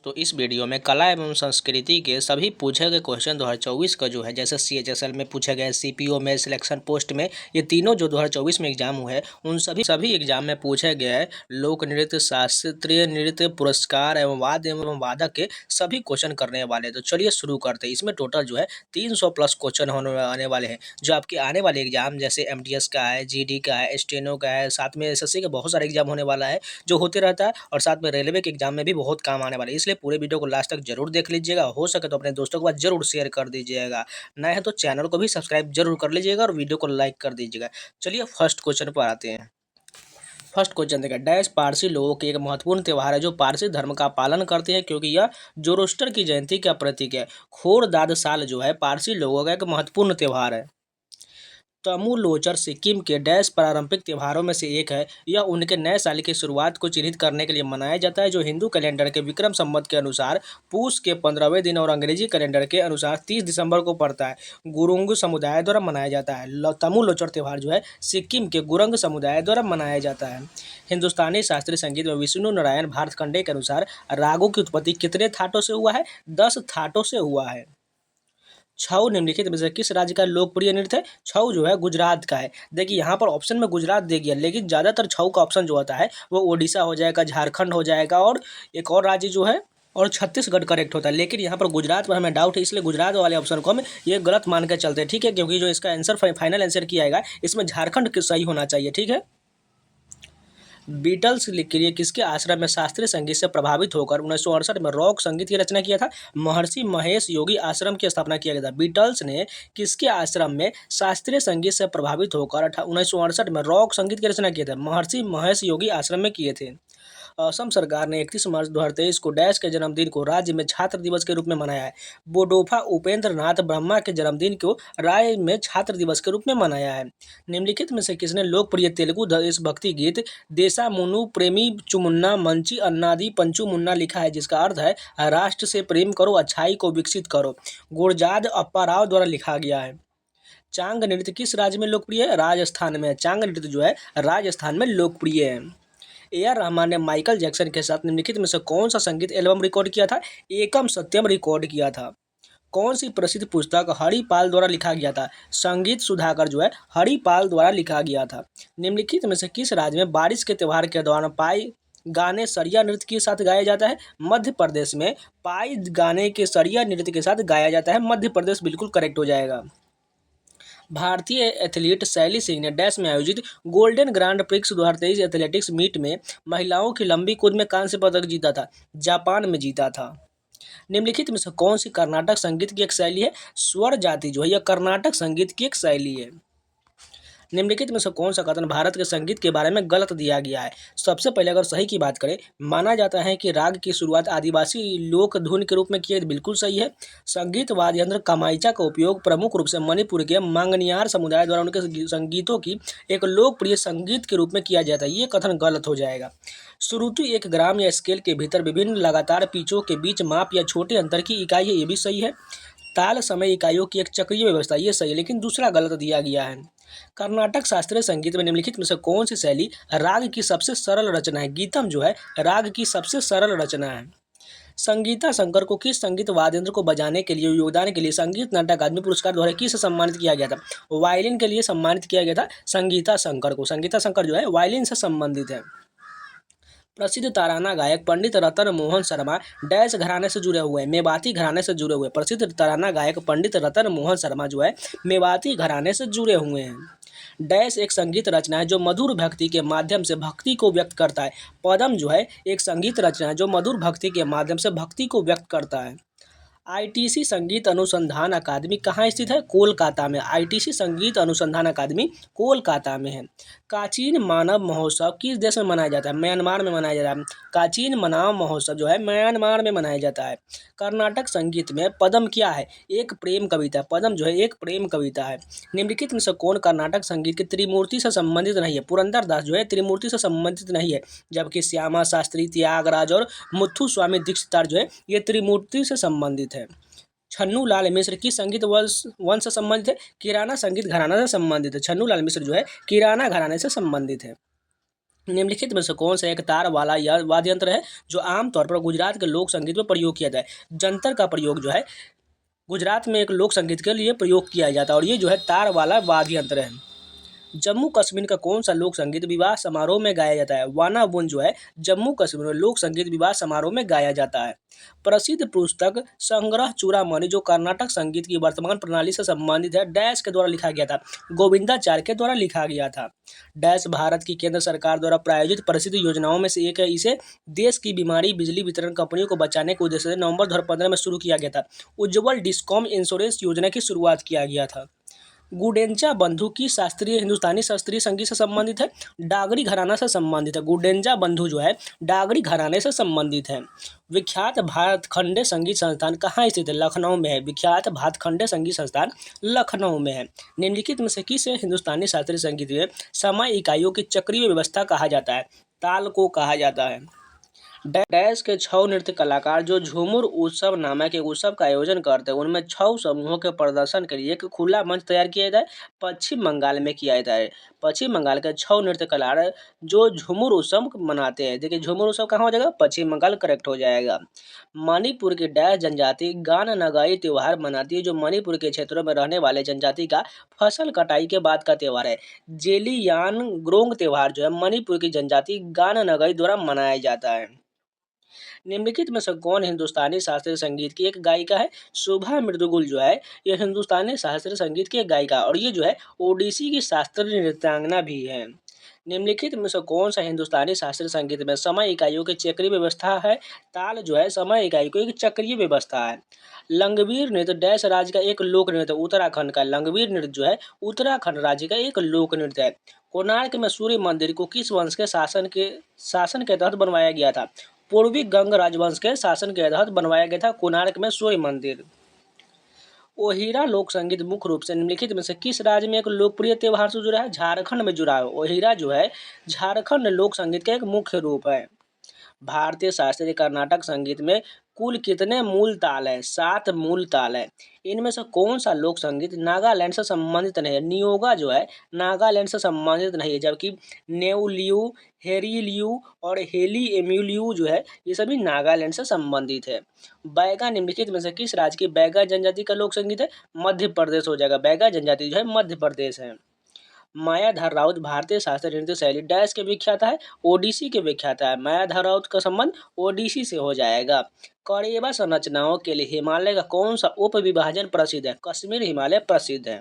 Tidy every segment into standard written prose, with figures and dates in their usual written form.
तो इस वीडियो में कला एवं संस्कृति के सभी पूछे गए क्वेश्चन 2024 का जो है, जैसे सीएचएसएल में पूछे गए, सीपीओ में, सिलेक्शन पोस्ट में, ये तीनों जो 2024 में एग्जाम हुए हैं उन सभी एग्जाम में पूछे गए लोक नृत्य, शास्त्रीय नृत्य, पुरस्कार एवं वाद्य एवं वादक के सभी क्वेश्चन करने वाले हैं। तो चलिए शुरू करते हैं। इसमें टोटल जो है 300 प्लस क्वेश्चन आने वाले हैं, जो आपके आने वाले एग्जाम जैसे एमटीएस का है, जीडी का है, स्टेनो का है, साथ में एसएससी के बहुत सारे एग्जाम होने वाला है जो होते रहता है, और साथ में रेलवे के एग्जाम में भी बहुत काम आने वाले हैं। इसलिए पूरे वीडियो को लास्ट तक जरूर देख लीजिएगा। हो सके तो अपने दोस्तों के पास जरूर शेयर कर दीजिएगा। नए हैं तो चैनल को भी सब्सक्राइब जरूर कर लीजिएगा और वीडियो को लाइक कर दीजिएगा। चलिए फर्स्ट क्वेश्चन पर आते हैं। फर्स्ट क्वेश्चन देखा, डैश पारसी लोगों के एक महत्वपूर्ण त्यौहार है जो पारसी धर्म का पालन करते हैं क्योंकि यह जोरोस्टर की जयंती का प्रतीक है। खोरदाद साल जो है पारसी लोगों का एक महत्वपूर्ण त्यौहार है। तमु लोचर सिक्किम के डैश पारंपरिक त्योहारों में से एक है। यह उनके नए साल की शुरुआत को चिन्हित करने के लिए मनाया जाता है, जो हिंदू कैलेंडर के विक्रम संवत के अनुसार पूस के 15वें दिन और अंग्रेजी कैलेंडर के अनुसार 30 दिसंबर को पड़ता है। गुरुंग समुदाय द्वारा मनाया जाता है। तमु लोचर त्यौहार जो है सिक्किम के गुरंग समुदाय द्वारा मनाया जाता है। हिंदुस्तानी शास्त्रीय संगीत में विष्णु नारायण भारतखंडे के अनुसार रागों की उत्पत्ति कितने थाटों से हुआ है? 10 थाटों से हुआ है। छऊ निम्नलिखित में से किस राज्य का लोकप्रिय नृत्य है? छऊ जो है गुजरात का है। देखिए यहाँ पर ऑप्शन में गुजरात दे दिया, लेकिन ज़्यादातर छऊ का ऑप्शन जो होता है वो ओडिशा हो जाएगा, झारखंड हो जाएगा, और एक और राज्य जो है और छत्तीसगढ़ करेक्ट होता है। लेकिन यहाँ पर गुजरात पर हमें डाउट है, इसलिए गुजरात वाले ऑप्शन को हम ये गलत मान के चलते हैं, ठीक है, क्योंकि जो इसका आंसर फाइनल आंसर किया जाएगा इसमें झारखंड सही होना चाहिए, ठीक है। बीटल्स के लिए किसके आश्रम में शास्त्रीय संगीत से प्रभावित होकर 1968 में रॉक संगीत की रचना किया था? महर्षि महेश योगी आश्रम की स्थापना किया गया था। बीटल्स ने किसके आश्रम में शास्त्रीय संगीत से प्रभावित होकर 1968 में रॉक संगीत की रचना किया था? महर्षि महेश योगी आश्रम में किए थे। असम सरकार ने 31 मार्च 2023 को डैश के जन्मदिन को राज्य में छात्र दिवस के रूप में मनाया है। बोडोफा उपेंद्र नाथ ब्रह्मा के जन्मदिन को राज्य में छात्र दिवस के रूप में मनाया है। निम्नलिखित में से किसने लोकप्रिय तेलुगु देशभक्ति गीत देशा मुनु प्रेमी चुमुन्ना मंची अन्नादी पंचू मुन्ना लिखा है, जिसका अर्थ है राष्ट्र से प्रेम करो, अच्छाई को विकसित करो? गुरजाद अप्पा राव द्वारा लिखा गया है। चांग नृत्य किस राज्य में लोकप्रिय है? राजस्थान में। चांग नृत्य जो है राजस्थान में लोकप्रिय है। ए.आर. रहमान ने माइकल जैक्सन के साथ निम्नलिखित में से कौन सा संगीत एल्बम रिकॉर्ड किया था? एकम सत्यम रिकॉर्ड किया था। कौन सी प्रसिद्ध पुस्तक हरिपाल द्वारा लिखा गया था? संगीत सुधाकर जो है हरिपाल द्वारा लिखा गया था। निम्नलिखित में से किस राज्य में बारिश के त्यौहार के दौरान पाई गाने सरिया नृत्य के साथ गाया जाता है? मध्य प्रदेश में पाई गाने के सरिया नृत्य के साथ गाया जाता है। मध्य प्रदेश बिल्कुल करेक्ट हो जाएगा। भारतीय एथलीट शैली सिंह ने डैश में आयोजित golden grand prix 2023 athletics meet में महिलाओं की लंबी कूद में कांस्य पदक जीता था। जापान में जीता था। निम्नलिखित में से कौन सी कर्नाटक संगीत की एक शैली है? स्वर जाति जो है यह कर्नाटक संगीत की एक शैली है। निम्नलिखित में से कौन सा कथन भारत के संगीत के बारे में गलत दिया गया है? सबसे पहले अगर सही की बात करें, माना जाता है कि राग की शुरुआत आदिवासी लोक धुन के रूप में की, बिल्कुल सही है। संगीत वाद्य यंत्र कमाइचा का उपयोग प्रमुख रूप से मणिपुर के मांगनियार समुदाय द्वारा उनके संगीतों की एक लोकप्रिय संगीत के रूप में किया जाता है, ये कथन गलत हो जाएगा। श्रुति एक ग्राम या स्केल के भीतर विभिन्न लगातार पिचों के बीच माप या छोटे अंतर की इकाई है, ये भी सही है। ताल समय इकाइयों की एक चक्रीय व्यवस्था, ये सही है, लेकिन दूसरा गलत दिया गया है। कर्नाटक शास्त्रीय संगीत में निम्नलिखित में से कौन सी शैली राग की सबसे सरल रचना है? गीतम जो है राग की सबसे सरल रचना है। संगीता शंकर को किस संगीत वाद्य यंत्र को बजाने के लिए योगदान के लिए संगीत नाटक अकादमी पुरस्कार द्वारा किस सम्मानित किया गया था? वायलिन के लिए सम्मानित किया गया था संगीता शंकर को। संगीता शंकर जो है वायलिन से संबंधित है। प्रसिद्ध तराना गायक पंडित रतन मोहन शर्मा डैश घराने से जुड़े हुए हैं? मेवाती घराने से जुड़े हुए। प्रसिद्ध तराना गायक पंडित रतन मोहन शर्मा जो है मेवाती घराने से जुड़े हुए हैं। डैश एक संगीत रचना है जो मधुर भक्ति के माध्यम से भक्ति को व्यक्त करता है। पदम जो है एक संगीत रचना है जो मधुर भक्ति के माध्यम से भक्ति को व्यक्त करता है। आईटीसी संगीत अनुसंधान अकादमी कहाँ स्थित है? कोलकाता में। आईटीसी संगीत अनुसंधान अकादमी कोलकाता में है। काचीन मानव महोत्सव किस देश में मनाया जाता है? म्यांमार में मनाया जाता है। काचीन मानव महोत्सव जो है म्यांमार में मनाया जाता है। कर्नाटक संगीत में पदम क्या है? एक प्रेम कविता। पदम जो है एक प्रेम कविता है। निम्नलिखित में से कौन कर्नाटक संगीत की त्रिमूर्ति से संबंधित नहीं है? पुरंदर दास जो है त्रिमूर्ति से संबंधित नहीं है, जबकि श्यामा शास्त्री, त्यागराज और मुथुस्वामी दीक्षितार जो है ये त्रिमूर्ति से संबंधित है। छन्नू लाल मिश्र किस संगीत वंश से संबंधित है? किराना संगीत घराना से संबंधित है। छन्नू लाल मिश्र जो है किराना घराने से संबंधित है। निम्नलिखित में से कौन सा एक तार वाला यह वाद्य यंत्र है जो आमतौर पर गुजरात के लोक संगीत में प्रयोग किया जाता है। जंतर का प्रयोग जो है गुजरात में एक लोक संगीत के लिए प्रयोग किया जाता है और ये जो है तार वाला वाद्य यंत्र है। जम्मू कश्मीर का कौन सा लोक संगीत विवाह समारोह में गाया जाता है। वाना बुन जो है जम्मू कश्मीर में लोक संगीत विवाह समारोह में गाया जाता है। प्रसिद्ध पुस्तक संग्रह चूड़ामणि जो कर्नाटक संगीत की वर्तमान प्रणाली से संबंधित है डैश के द्वारा लिखा गया था। गोविंदाचार्य के द्वारा लिखा गया था। डैश भारत की केंद्र सरकार द्वारा प्रायोजित प्रसिद्ध योजनाओं में से एक है। इसे देश की बीमारी बिजली वितरण कंपनियों को बचाने के उद्देश्य से नवंबर 2015 में शुरू किया गया था। उज्ज्वल डिस्कॉम इंश्योरेंस योजना की शुरुआत किया गया था। गुडेंचा बंधु की शास्त्रीय हिंदुस्तानी शास्त्रीय संगीत से संबंधित है। डागरी घराना से संबंधित है। गुडेंचा बंधु जो है डागरी घराने से संबंधित है। विख्यात भातखंडे संगीत संस्थान कहाँ स्थित है। लखनऊ में है। विख्यात भातखंडे संगीत संस्थान लखनऊ में है। निम्नलिखित में से किस हिंदुस्तानी शास्त्रीय संगीत में समय इकाइयों की चक्रीय व्यवस्था कहा जाता है। ताल को कहा जाता है। डैश के 6 नृत्य कलाकार जो झूमुर उत्सव नामक एक उत्सव का आयोजन करते हैं उनमें 6 समूहों के प्रदर्शन के लिए एक खुला मंच तैयार किया जाता है। पश्चिम बंगाल में किया जाता है। पश्चिम बंगाल के 6 नृत्य कलाकार जो झूमुर उत्सव मनाते हैं। देखिए झूमुर उत्सव कहाँ हो जाएगा पश्चिम बंगाल करेक्ट हो जाएगा। मणिपुर की डैश जनजाति गान नगाई त्योहार मनाती है जो मणिपुर के क्षेत्रों में रहने वाले जनजाति का फसल कटाई के बाद का त्यौहार है। जेलियान ग्रोंग त्यौहार जो है मणिपुर की जनजाति गान नगाई द्वारा मनाया जाता है। निम्नलिखित में से कौन हिंदुस्तानी शास्त्रीय संगीत की एक गायिका है। शोभा मृदुगुल जो है ये हिंदुस्तानी शास्त्रीय संगीत की एक गायिका और ये जो है ओडिसी की शास्त्रीय नृत्यांगना भी है। निम्नलिखित में से कौन सा हिंदुस्तानी शास्त्रीय संगीत में समय इकाइयों की चक्रीय व्यवस्था है। ताल जो है समय इकाई को एक चक्रीय व्यवस्था है। लंगवीर नृत्य डैश राज्य का एक लोक नृत्य उत्तराखंड का लंगवीर नृत्य जो है उत्तराखंड राज्य का एक लोक नृत्य है। कोणार्क में सूर्य मंदिर को किस वंश के शासन के तहत बनवाया गया था। पूर्वी गंग राजवंश के शासन के तहत बनवाया गया था कोणार्क में सूर्य मंदिर। ओहिरा लोक संगीत मुख्य रूप से निम्नलिखित में से किस राज्य में एक लोकप्रिय त्यौहार से जुड़ा है। झारखंड में जुड़ा है। ओहिरा जो है झारखंड लोक संगीत का एक मुख्य रूप है। भारतीय शास्त्रीय कर्नाटक संगीत में कुल कितने मूल ताल है। 7 मूल ताल है। इनमें से कौन सा लोक संगीत नागालैंड से संबंधित नहीं है। नियोगा जो है नागालैंड से संबंधित नहीं है जबकि नेउलियू हेरीलियू और हेली एम्यूलियू जो है ये सभी नागालैंड से संबंधित है। बैगा निम्नलिखित में से किस राज्य की बैगा जनजाति का लोक संगीत है। मध्य प्रदेश हो जाएगा। बैगा जनजाति जो है मध्य प्रदेश है। मायाधार राउत भारतीय शास्त्रीय नृत्य शैली डैश के विख्यात है। ओडिसी के विख्यात है। मायाधार राउत का संबंध ओडिसी से हो जाएगा। करेवा संरचनाओं के लिए हिमालय का कौन सा उप विभाजन प्रसिद्ध है। कश्मीर हिमालय प्रसिद्ध है।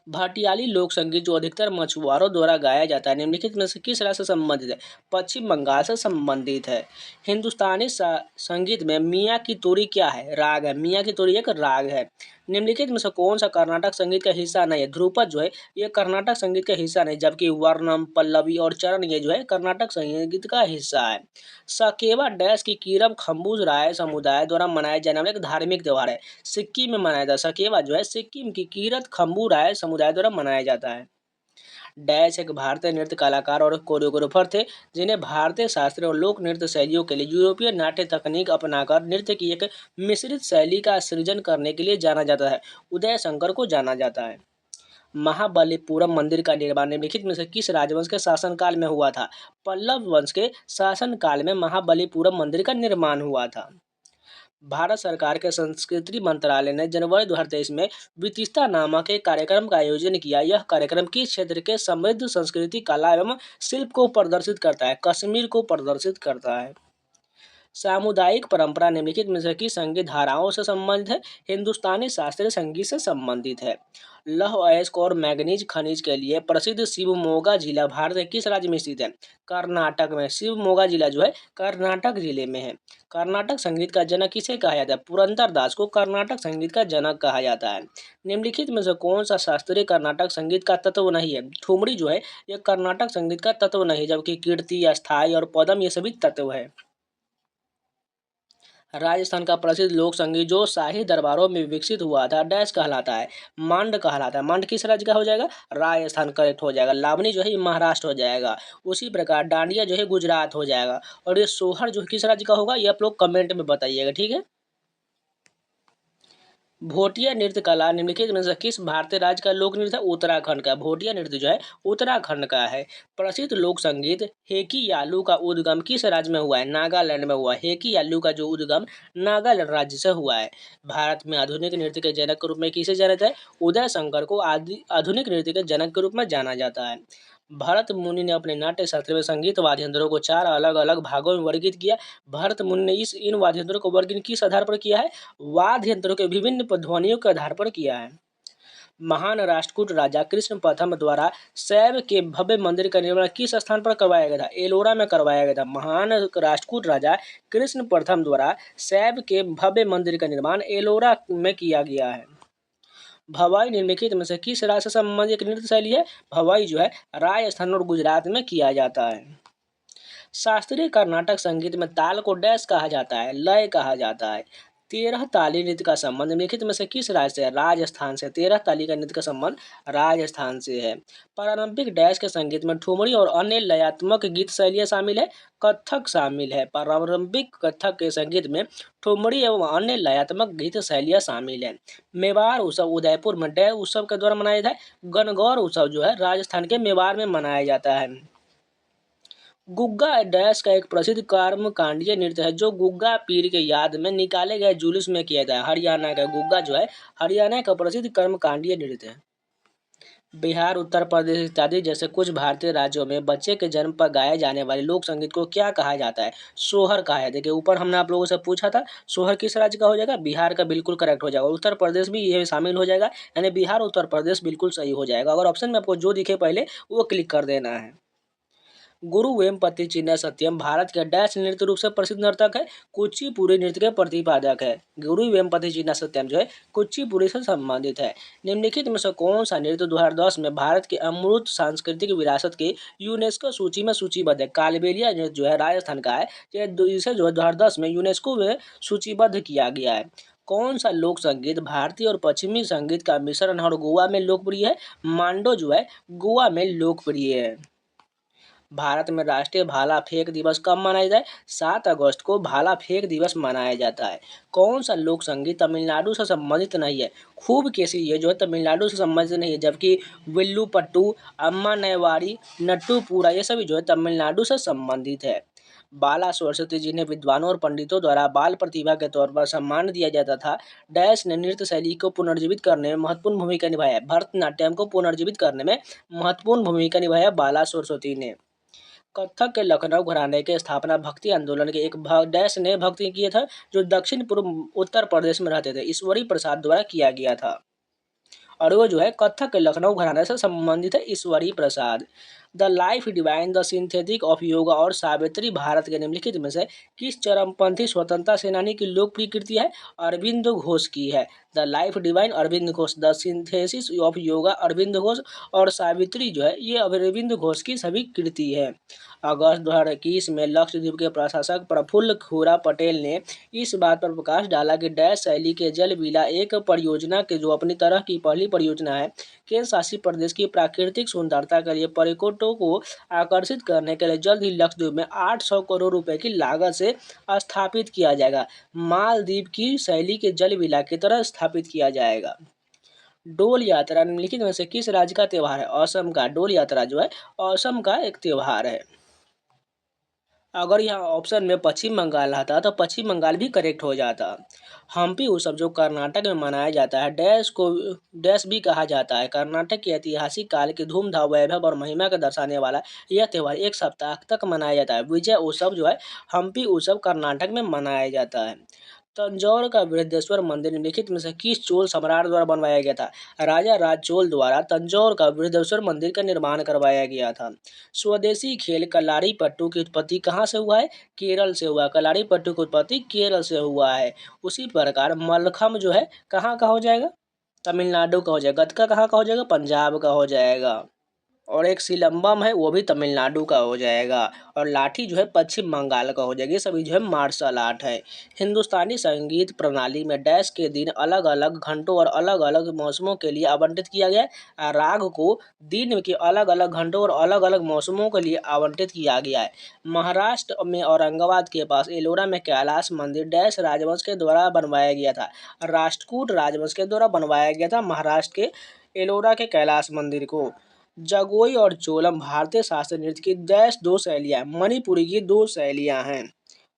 भाटियाली लोक संगीत जो अधिकतर मछुआरों द्वारा गाया जाता है निम्नलिखित में से किस राज्य से संबंधित है। पश्चिम बंगाल से संबंधित है। हिंदुस्तानी संगीत में मियाँ की तोरी क्या है। राग है। मियाँ की तोरी एक राग है। निम्नलिखित में से कौन सा कर्नाटक संगीत का हिस्सा नहीं है। ध्रुपद जो है ये कर्नाटक संगीत का हिस्सा नहीं जबकि वर्णम पल्लवी और चरण ये जो है कर्नाटक संगीत का हिस्सा है। सकेवा डैश की कीरम खम्बूज राय समुदाय द्वारा मनाया जाने वाला एक धार्मिक त्यौहार है। सिक्किम में मनाया जाता है। सकेवा जो है सिक्किम की कीरत खम्बू राय समुदाय द्वारा मनाया जाता है। डैश एक भारतीय नृत्य कलाकार और कोरियोग्राफर थे जिन्हें भारतीय शास्त्रीय और लोक नृत्य शैलियों के लिए यूरोपीय नाट्य तकनीक अपनाकर नृत्य की एक मिश्रित शैली का सृजन करने के लिए जाना जाता है। उदय शंकर को जाना जाता है। महाबलीपुरम मंदिर का निर्माण निम्नलिखित में से किस राजवंश के शासनकाल में हुआ था। पल्लव वंश के शासनकाल में महाबलीपुरम मंदिर का निर्माण हुआ था। भारत सरकार के संस्कृति मंत्रालय ने जनवरी 2023 में वितिस्ता नामक एक कार्यक्रम का आयोजन किया। यह कार्यक्रम किस क्षेत्र के समृद्ध संस्कृति कला एवं शिल्प को प्रदर्शित करता है। कश्मीर को प्रदर्शित करता है। सामुदायिक परंपरा निम्नलिखित में से किस संगीत धाराओं से संबंधित है। हिंदुस्तानी शास्त्रीय संगीत से संबंधित है। लौह अयस्क और मैंगनीज खनिज के लिए प्रसिद्ध शिवमोगा जिला भारत के किस राज्य में स्थित है। कर्नाटक में। शिवमोगा जिला जो है कर्नाटक जिले में है। कर्नाटक संगीत का जनक किसे कहा जाता है। पुरंदर दास को कर्नाटक संगीत का जनक कहा जाता है। निम्नलिखित में से कौन सा शास्त्रीय कर्नाटक संगीत का तत्व नहीं है। ठुमरी जो है यह कर्नाटक संगीत का तत्व नहीं जबकि कीर्ति अस्थाई और पदम ये सभी तत्व है। राजस्थान का प्रसिद्ध लोक संगीत जो शाही दरबारों में विकसित हुआ था डैश कहलाता है। मांड कहलाता है। मांड किस राज्य का हो जाएगा। राजस्थान करेक्ट हो जाएगा। लावनी जो है ये महाराष्ट्र हो जाएगा। उसी प्रकार डांडिया जो है गुजरात हो जाएगा। और ये सोहर जो किस राज्य का होगा ये आप लोग कमेंट में बताइएगा ठीक है। भोटिया नृत्य कला निम्नलिखित में से किस भारतीय राज्य का लोक नृत्य है? उत्तराखंड का। भोटिया नृत्य जो है उत्तराखंड का है। प्रसिद्ध लोक संगीत हेकी यालू का उद्गम किस राज्य में हुआ है? नागालैंड में हुआ है। हेकी यालू का जो उद्गम नागालैंड राज्य से हुआ है। भारत में आधुनिक नृत्य के जनक के रूप में किसे जाना जाता है? उदय शंकर को आधुनिक नृत्य के जनक के रूप में जाना जाता है। भरत मुनि ने अपने नाट्य शास्त्र में संगीत वाद्य यंत्रों को 4 अलग अलग भागों में वर्गीकृत किया। भरत मुनि ने इन वाद्य यंत्रों को वर्गीकृत किस आधार पर किया है? वाद्य यंत्रों के विभिन्न ध्वनियों के आधार पर किया है। महान राष्ट्रकूट राजा कृष्ण प्रथम द्वारा शैव के भव्य मंदिर का निर्माण किस स्थान पर करवाया गया था? एलोरा में करवाया गया था। महान राष्ट्रकूट राजा कृष्ण प्रथम द्वारा शैव के भव्य मंदिर का निर्माण एलोरा में किया गया है। भवाई निम्नलिखित में से किस राज्य से संबंधित एक नृत्य शैली है? भवाई जो है राजस्थान और गुजरात में किया जाता है। शास्त्रीय कर्नाटक संगीत में ताल को डैश कहा जाता है? लय कहा जाता है। 13 ताली नृत्य का संबंध निम्नलिखित में से किस राज्य से है? राजस्थान से। 13 ताली का नृत्य का संबंध राजस्थान से है। पारंपरिक डैश के संगीत में ठुमरी और अन्य लयात्मक गीत शैलियाँ शामिल है? कथक शामिल है। पारंपरिक कथक के संगीत में ठुमरी एवं अन्य लयात्मक गीत शैलियाँ शामिल है। मेवाड़ उत्सव उदयपुर में डैश उत्सव के द्वारा मनाया जाता है। गणगौर उत्सव जो है राजस्थान के मेवाड़ में मनाया जाता है। गुग्गा डैश का एक प्रसिद्ध कर्मकांडीय नृत्य है जो गुग्गा पीर के याद में निकाले गए जुलूस में किया जाता है। हरियाणा का गुग्गा जो है हरियाणा का प्रसिद्ध कर्मकांडीय नृत्य है। बिहार, उत्तर प्रदेश इत्यादि जैसे कुछ भारतीय राज्यों में बच्चे के जन्म पर गाए जाने वाले लोक संगीत को क्या कहा जाता है? सोहर कहा है। देखिए ऊपर हमने आप लोगों से पूछा था सोहर किस राज्य का हो जाएगा? बिहार का बिल्कुल करेक्ट हो जाएगा। उत्तर प्रदेश भी ये शामिल हो जाएगा, यानी बिहार उत्तर प्रदेश बिल्कुल सही हो जाएगा। अगर ऑप्शन में आपको जो दिखे पहले वो क्लिक कर देना है। गुरु वेमपति चिन्ना सत्यम भारत के डैश नृत्य रूप से प्रसिद्ध नर्तक है? कुचिपुड़ी नृत्य के प्रतिपादक है। गुरु वेमपति चिन्ना सत्यम जो है कुचिपुड़ी से संबंधित है। निम्नलिखित में से कौन सा नृत्य 2010 में भारत के अमूर्त सांस्कृतिक विरासत के यूनेस्को सूची में सूचीबद्ध है? कालबेलिया नृत्य जो है राजस्थान का है, इसे जो है 2010 में यूनेस्को में सूचीबद्ध किया गया है। कौन सा लोक संगीत भारतीय और पश्चिमी संगीत का मिश्रण है और गोवा में लोकप्रिय है? मांडो जो है गोवा में लोकप्रिय है। भारत में राष्ट्रीय भाला फेंक दिवस कब मनाया जाए? 7 अगस्त को भाला फेंक दिवस मनाया जाता है। कौन सा लोक संगीत तमिलनाडु से संबंधित नहीं है? खूब कैसी ये जो है तमिलनाडु से संबंधित नहीं है, जबकि विल्लू पट्टू, अम्मा नैवाड़ी, नट्टूपुरा ये सभी जो है तमिलनाडु से संबंधित है। बाला सरस्वती जिन्हें विद्वानों और पंडितों द्वारा बाल प्रतिभा के तौर पर सम्मान दिया जाता था, डैश ने नृत्य शैली को पुनर्जीवित करने में महत्वपूर्ण भूमिका निभाया। भरतनाट्यम को पुनर्जीवित करने में महत्वपूर्ण भूमिका निभाया बाला सरस्वती ने। कथक के लखनऊ घराने के स्थापना भक्ति आंदोलन के एक डैश ने भक्ति किए थे जो दक्षिण पूर्व उत्तर प्रदेश में रहते थे, ईश्वरी प्रसाद द्वारा किया गया था। और वो जो है कथक के लखनऊ घराने से संबंधित है, Ishwari Prasad. The life divine the synthetic of yoga और सावित्री भारत के निम्नलिखित में से किस चरमपंथी स्वतंत्रता सेनानी की लोकप्रिय कृति है? अरविंद घोष की है। The life divine Arvind Ghosh, the synthesis of yoga Arvind Ghosh और सावित्री जो है ये अरविंद घोष की सभी कृति है। अगस्त 2021 में लक्षद्वीप के प्रशासक प्रफुल्ल खुरा पटेल ने इस बात पर प्रकाश डाला कि डैश शैली के जलविला एक परियोजना के जो अपनी तरह की पहली परियोजना है केंद्र शासित प्रदेश की प्राकृतिक सुंदरता के लिए पर्यटकों को आकर्षित करने के लिए जल्द ही लक्षद्वीप में 800 करोड़ रुपए की लागत से स्थापित किया जाएगा। मालदीव की शैली के जलविला की तरह स्थापित किया जाएगा। डोल यात्रा निम्नलिखित में से किस राज्य का त्यौहार है? असम का। डोल यात्रा जो है असम का एक त्यौहार है। अगर यहाँ ऑप्शन में पश्चिम बंगाल रहता तो पश्चिम बंगाल भी करेक्ट हो जाता। हम्पी उत्सव जो कर्नाटक में मनाया जाता है डैश को डैश भी कहा जाता है। कर्नाटक के ऐतिहासिक काल की धूमधाम वैभव और महिमा को दर्शाने वाला यह त्यौहार एक सप्ताह तक मनाया जाता है। विजय उत्सव जो है हम्पी उत्सव कर्नाटक में मनाया जाता है। तंजौर का बृहदेश्वर मंदिर निम्नलिखित में से किस चोल सम्राट द्वारा बनवाया गया था? राजा राज चोल द्वारा तंजौर का बृहदेश्वर मंदिर का निर्माण करवाया गया था। स्वदेशी खेल कलारीपट्टू की उत्पत्ति कहाँ से हुआ है? केरल से हुआ। कलारीपट्टू की उत्पत्ति केरल से हुआ है। उसी प्रकार मलखम जो है कहाँ का हो जाएगा? तमिलनाडु का हो जाएगा। गतका कहाँ का हो जाएगा? पंजाब का हो जाएगा। और एक सिलंबम है वो भी तमिलनाडु का हो जाएगा। और लाठी जो है पश्चिम बंगाल का हो जाएगा। ये सभी जो है मार्शल आर्ट है। हिंदुस्तानी संगीत प्रणाली में डैश के दिन अलग अलग घंटों और अलग अलग मौसमों के लिए आवंटित किया गया है। राग को दिन के अलग अलग घंटों और अलग अलग मौसमों के लिए आवंटित किया गया है। महाराष्ट्र में औरंगाबाद के पास एलोरा में कैलाश मंदिर डैश राजवंश के द्वारा बनवाया गया था। राष्ट्रकूट राजवंश के द्वारा बनवाया गया था महाराष्ट्र के एलोरा के कैलाश मंदिर को। जगोई और चोलम भारतीय शास्त्रीय नृत्य की डैश दो शैलियाँ मणिपुरी की दो शैलियाँ हैं।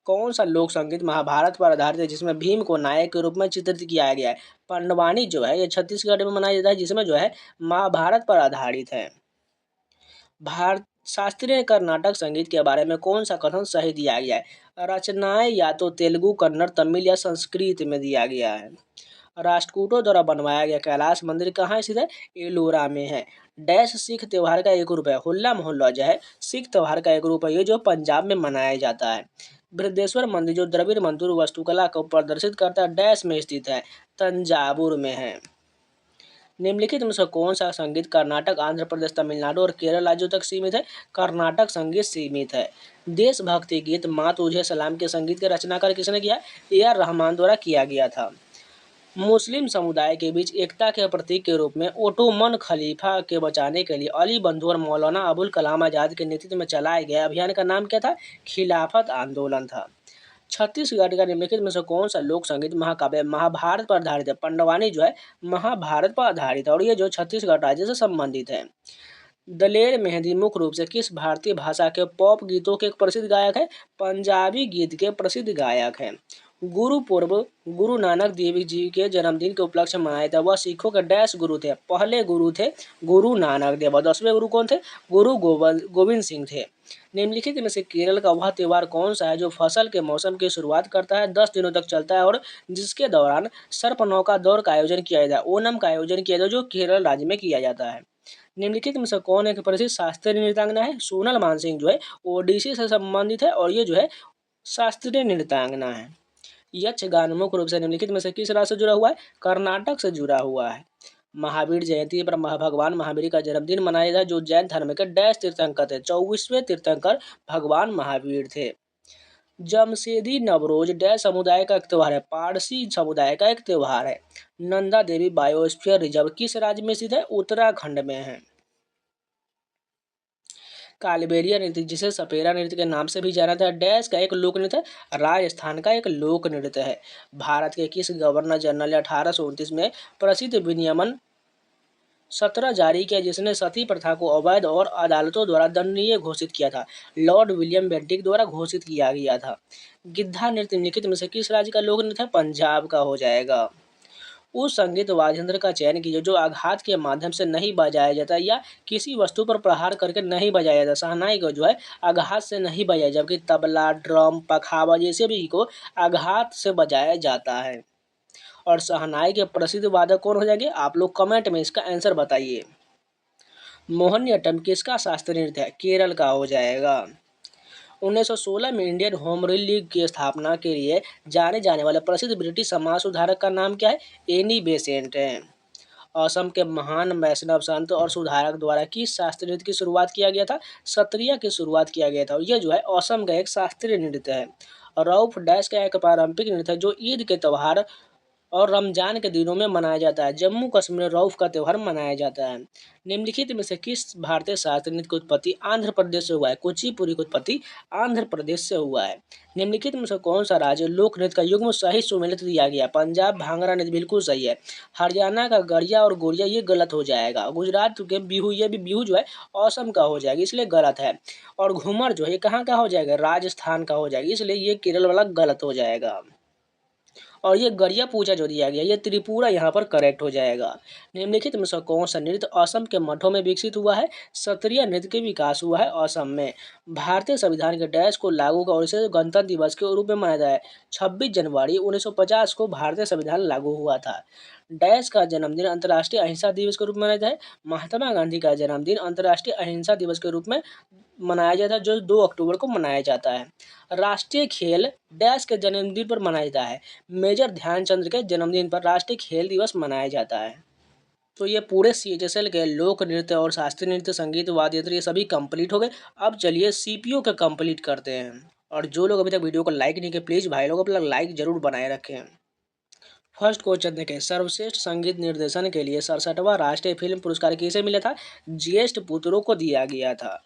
कौन सा लोक संगीत महाभारत पर आधारित है जिसमें भीम को नायक के रूप में चित्रित किया गया है? पंडवानी जो है ये छत्तीसगढ़ में मनाया जाता है जिसमें जो है महाभारत पर आधारित है। भारत शास्त्रीय कर्नाटक संगीत के बारे में कौन सा कथन सही दिया गया है? रचनाएं या तो तेलुगु कन्नड़ तमिल या संस्कृत में दिया गया है। राष्ट्रकूटों द्वारा बनवाया गया कैलाश मंदिर कहाँ स्थित है? एलोरा में है। डैश सिख त्योहार का एक रूप है। होला मोहल्ला जो है सिख त्योहार का एक रूप है। ये जो पंजाब में मनाया जाता है। बृहदेश्वर मंदिर जो द्रविड़ मंदिर वास्तुकला को प्रदर्शित करता है डैश में स्थित है? तंजावुर में है। निम्नलिखित में से कौन सा संगीत कर्नाटक आंध्र प्रदेश तमिलनाडु और केरल राज्यों तक सीमित है? कर्नाटक संगीत सीमित है। देशभक्ति गीत माँ तुझे सलाम के संगीत के रचनाकार किसने किया? A.R. रहमान द्वारा किया गया था। मुस्लिम समुदाय के बीच एकता के प्रतीक के रूप में ओटोमन खलीफा के बचाने के लिए अली बंधु और मौलाना अबुल कलाम आजाद के नेतृत्व में चलाए गए अभियान का नाम क्या था? खिलाफत आंदोलन था। छत्तीसगढ़ का निम्नलिखित में से कौन सा लोक संगीत महाकाव्य महाभारत पर आधारित है? पंडवानी जो है महाभारत पर आधारित है और ये जो छत्तीसगढ़ राज्य से संबंधित है। दलेर मेहंदी मुख्य रूप से किस भारतीय भाषा के पॉप गीतों के एक प्रसिद्ध गायक है? पंजाबी गीत के प्रसिद्ध गायक हैं। गुरु पूर्व गुरु नानक देव जी के जन्मदिन के उपलक्ष्य में मनाया था। वह सिखों के डैश गुरु थे। पहले गुरु थे गुरु नानक देव और 10वें गुरु कौन थे? गुरु गोविंद सिंह थे। निम्नलिखित में से केरल का वह त्योहार कौन सा है जो फसल के मौसम की शुरुआत करता है 10 दिनों तक चलता है और जिसके दौरान सर्प नौका दौड़ का आयोजन किया जाता है? ओनम का आयोजन किया जाता है जो केरल राज्य में किया जाता है। निम्नलिखित में से कौन एक प्रसिद्ध शास्त्रीय नृत्यांगना है? सोनल मानसिंह जो है ओडिसी से संबंधित है और ये जो है शास्त्रीय नृत्यांगना है। यक्षगान मुख्य रूप से निम्नलिखित में से किस राज्य से जुड़ा हुआ है? कर्नाटक से जुड़ा हुआ है। महावीर जयंती पर भगवान महावीर का जन्मदिन मनाया जाता है जो जैन धर्म के डैश तीर्थंकर थे? 24वें तीर्थंकर भगवान महावीर थे। जमशेदी नवरोज डैश समुदाय का एक त्योहार है? पारसी समुदाय का एक त्योहार है। नंदा देवी बायोस्फीयर रिजर्व किस राज्य में स्थित है? उत्तराखंड में है। कालबेलिया नृत्य जिसे सपेरा नृत्य के नाम से भी जाना था डैश का एक लोक नृत्य है? राजस्थान का एक लोक नृत्य है। भारत के किस गवर्नर जनरल ने 1829 में प्रसिद्ध विनियमन 17 जारी किया जिसने सती प्रथा को अवैध और अदालतों द्वारा दंडनीय घोषित किया था? लॉर्ड विलियम बेंटिक द्वारा घोषित किया गया था। गिद्धा नृत्य निम्नलिखित में से किस राज्य का लोक नृत्य है? पंजाब का हो जाएगा। उस संगीत वाद्ययंत्र का चयन कीजिए जो आघात के माध्यम से नहीं बजाया जाता या किसी वस्तु पर प्रहार करके नहीं बजाया जाता। शहनाई को जो है आघात से नहीं बजाया जबकि तबला ड्रम पखावा जैसे भी को आघात से बजाया जाता है। और शहनाई के प्रसिद्ध वादक कौन हो जाएंगे? आप लोग कमेंट में इसका आंसर बताइए। मोहिनीअट्टम किसका शास्त्रीय नृत्य है? केरल का हो जाएगा। 1916 में इंडियन होम रूल लीग की स्थापना के लिए जाने जाने वाले प्रसिद्ध ब्रिटिश समाज सुधारक का नाम क्या है? एनी बेसेंट है। असम के महान वैष्णव संत और सुधारक द्वारा किस शास्त्रीय नृत्य की शुरुआत किया गया था? सत्रिया की शुरुआत किया गया था और यह जो है असम का एक शास्त्रीय नृत्य है। रऊफ डैश का एक पारंपरिक नृत्य है जो ईद के त्यौहार और रमजान के दिनों में मनाया जाता है। जम्मू कश्मीर में रऊफ का त्यौहार मनाया जाता है। निम्नलिखित में से किस भारतीय शास्त्रीय नृत्य की उत्पत्ति आंध्र प्रदेश से हुआ है? कुचिपुड़ी की उत्पत्ति आंध्र प्रदेश से हुआ है। निम्नलिखित में से कौन सा राज्य लोक नृत्य का युग्म सही सुमेलित दिया गया? पंजाब भांगड़ा नृत्य बिल्कुल सही है। हरियाणा का गरिया और गोरिया ये गलत हो जाएगा। गुजरात के बिहू ये भी बिहू जो है असम का हो जाएगा इसलिए गलत है। और घूमर जो है कहाँ का हो जाएगा? राजस्थान का हो जाएगा इसलिए ये केरल वाला गलत हो जाएगा। और ये गरिया पूजा जो दिया गया ये त्रिपुरा यहाँ पर करेक्ट हो जाएगा। निम्नलिखित में से कौन सा नृत्य असम के मठों में विकसित हुआ है? सत्रिय नृत्य के विकास हुआ है असम में। भारतीय संविधान के डैश को लागू कर और इसे गणतंत्र दिवस के रूप में मनाया जाता है? 26 जनवरी 1950 को भारतीय संविधान लागू हुआ था। डैश का जन्मदिन अंतर्राष्ट्रीय अहिंसा दिवस के रूप में मनाया जाता है? महात्मा गांधी का जन्मदिन अंतर्राष्ट्रीय अहिंसा दिवस के रूप में मनाया जाता है जो 2 अक्टूबर को मनाया जाता है। राष्ट्रीय खेल डैश के जन्मदिन पर मनाया जाता है? मेजर ध्यानचंद के जन्मदिन पर राष्ट्रीय खेल दिवस मनाया जाता है। तो ये पूरे CHSL के लोक नृत्य और शास्त्रीय नृत्य, संगीत, वाद्य यंत्र ये सभी कंप्लीट हो गए। अब चलिए CPO के कंप्लीट करते हैं। और जो लोग अभी तक वीडियो को लाइक नहीं किए, प्लीज़ भाई लोग अपना लाइक जरूर बनाए रखें। फर्स्ट क्वेश्चन देखें, सर्वश्रेष्ठ संगीत निर्देशन के लिए 67वां राष्ट्रीय फिल्म पुरस्कार किसे मिला था? ज्येष्ठ पुत्रों को दिया गया था।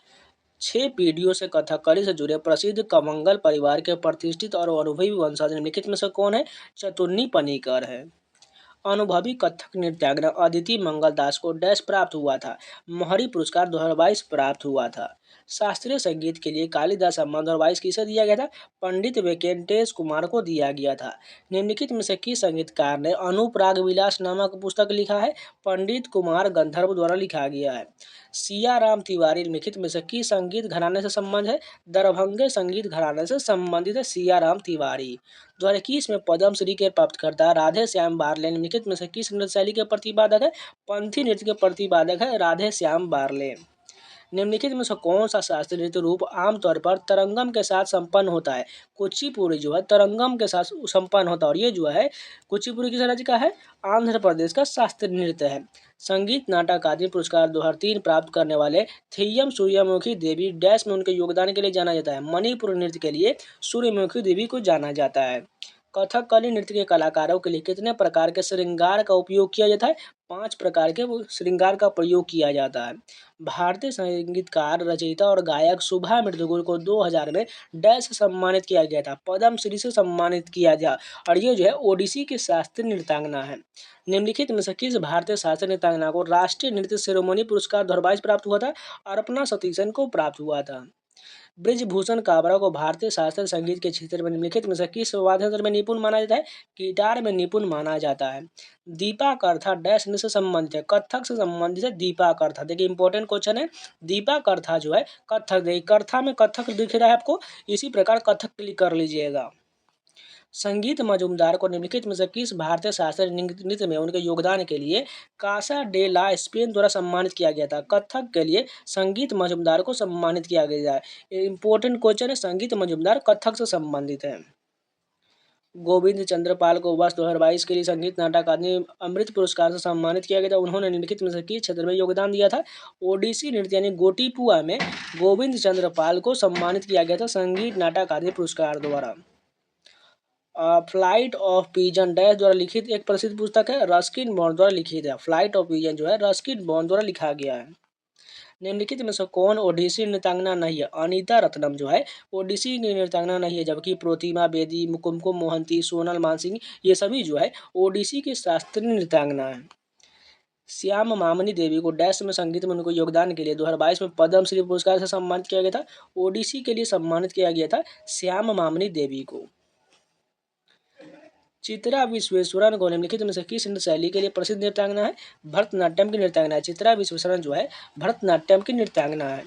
6 पीढ़ियों से कथकली से जुड़े प्रसिद्ध कमंगल परिवार के प्रतिष्ठित और अनुभवी वंशज निम्नलिखित में से कौन है? चतुन्नी पनीकर है। अनुभवी कथक नृत्यांगना अदिति मंगल दास को डैश प्राप्त हुआ था? मोहरी पुरस्कार 2022 प्राप्त हुआ था। शास्त्रीय संगीत के लिए कालिदास सम्मान 2022 किसे दिया गया था? पंडित वेंकटेश कुमार को दिया गया था। निम्नलिखित में से किस संगीतकार ने अनुपराग विलास नामक पुस्तक लिखा है? पंडित कुमार गंधर्व द्वारा लिखा गया है। सिया राम तिवारी निम्नलिखित में से किस संगीत घराने से संबंध है? दरभंगे संगीत घराने से संबंधित है सिया राम तिवारी। 2021 में पद्मश्री के प्राप्तकर्ता राधे श्याम बारले निम्नलिखित में से किस नृत्य शैली के प्रतिपादक है? पंथी नृत्य के प्रतिपादक है राधे श्याम बारले। निम्नलिखित में से कौन सा शास्त्रीय नृत्य रूप आमतौर पर तरंगम के साथ संपन्न होता है? कुचिपुड़ी जो है तरंगम के साथ संपन्न होता है। और ये जो है कुचिपुड़ी किस राज्य का है? आंध्र प्रदेश का शास्त्रीय नृत्य है। संगीत नाटक अकादमी पुरस्कार 2003 प्राप्त करने वाले थेयम सूर्यमुखी देवी डैश में उनके योगदान के लिए जाना जाता है? मणिपुर नृत्य के लिए सूर्यमुखी देवी को जाना जाता है। कथकली नृत्य के कलाकारों के लिए कितने प्रकार के श्रृंगार का उपयोग किया जाता है? 5 प्रकार के श्रृंगार का प्रयोग किया जाता है। भारतीय संगीतकार, रचयिता और गायक शुभा मृदुल को 2000 में डैश से सम्मानित किया गया था? पद्मश्री से सम्मानित किया गया। और ये जो है ओडिसी की शास्त्रीय नृत्यांगना है। निम्नलिखित में से किस भारतीय शास्त्रीय नृत्यांगना को राष्ट्रीय नृत्य शिरोमणि पुरस्कार 2022 प्राप्त हुआ था? अर्पणा सतीशन को प्राप्त हुआ था। ब्रिजभूषण काबरा को भारतीय शास्त्रीय संगीत के क्षेत्र में निम्नलिखित में से किस वाद्य यंत्र में निपुण माना जाता है? गिटार में निपुण माना जाता है। दीपा करथा डैश से संबंधित है? कथक से संबंधित है दीपा करथा। देखिए इंपॉर्टेंट क्वेश्चन है। दीपा करथा जो है कथक, देखिए करथा में कथक दिख रहा है आपको, इसी प्रकार कथक क्लिक कर लीजिएगा। संगीत मजूमदार को निम्नलिखित में से किस भारतीय शास्त्रीय नृत्य में उनके योगदान के लिए कासा डे ला स्पेन द्वारा सम्मानित किया गया था? कथक के लिए संगीत मजूमदार को सम्मानित किया गया है। इंपॉर्टेंट क्वेश्चन है, संगीत मजूमदार कथक से संबंधित है। गोविंद चंद्रपाल को वर्ष 2022 के लिए संगीत नाटक अकादमी अमृत पुरस्कार से सम्मानित किया गया था। उन्होंने निम्नलिखित में से किस क्षेत्र में योगदान दिया था? ओडिसी नृत्य यानी गोटीपुआ में गोविंद चंद्रपाल को सम्मानित किया गया था संगीत नाटक अकादमी पुरस्कार द्वारा। फ्लाइट ऑफ पिजन डैश द्वारा लिखित एक प्रसिद्ध पुस्तक है? रस्किन बॉन्ड द्वारा लिखित है। फ्लाइट ऑफ पिजन जो है रस्किन बॉन्ड द्वारा लिखा गया है। निम्नलिखित में से कौन ओडिसी नृत्यांगना नहीं है? अनीता रत्नम जो है ओडिसी की नृत्यांगना नहीं है, जबकि प्रोतिमा बेदी, कुमकुम मोहंती, सोनल मानसिंह ये सभी जो है ओडिसी की शास्त्रीय नृत्यांगना है। श्याम मामनी देवी को डैश में संगीत में उनके योगदान के लिए 2022 में पद्मश्री पुरस्कार से सम्मानित किया गया था? ओडिसी के लिए सम्मानित किया गया था श्याम मामनी देवी को। चित्रा विश्वेश्वरन को निम्नलिखित में से किस नृत्य शैली के लिए प्रसिद्ध नृत्यांगना है? भरतनाट्यम की नृत्यांगना है। चित्रा विश्वेश्वरन जो है भरतनाट्यम की नृत्यांगना है।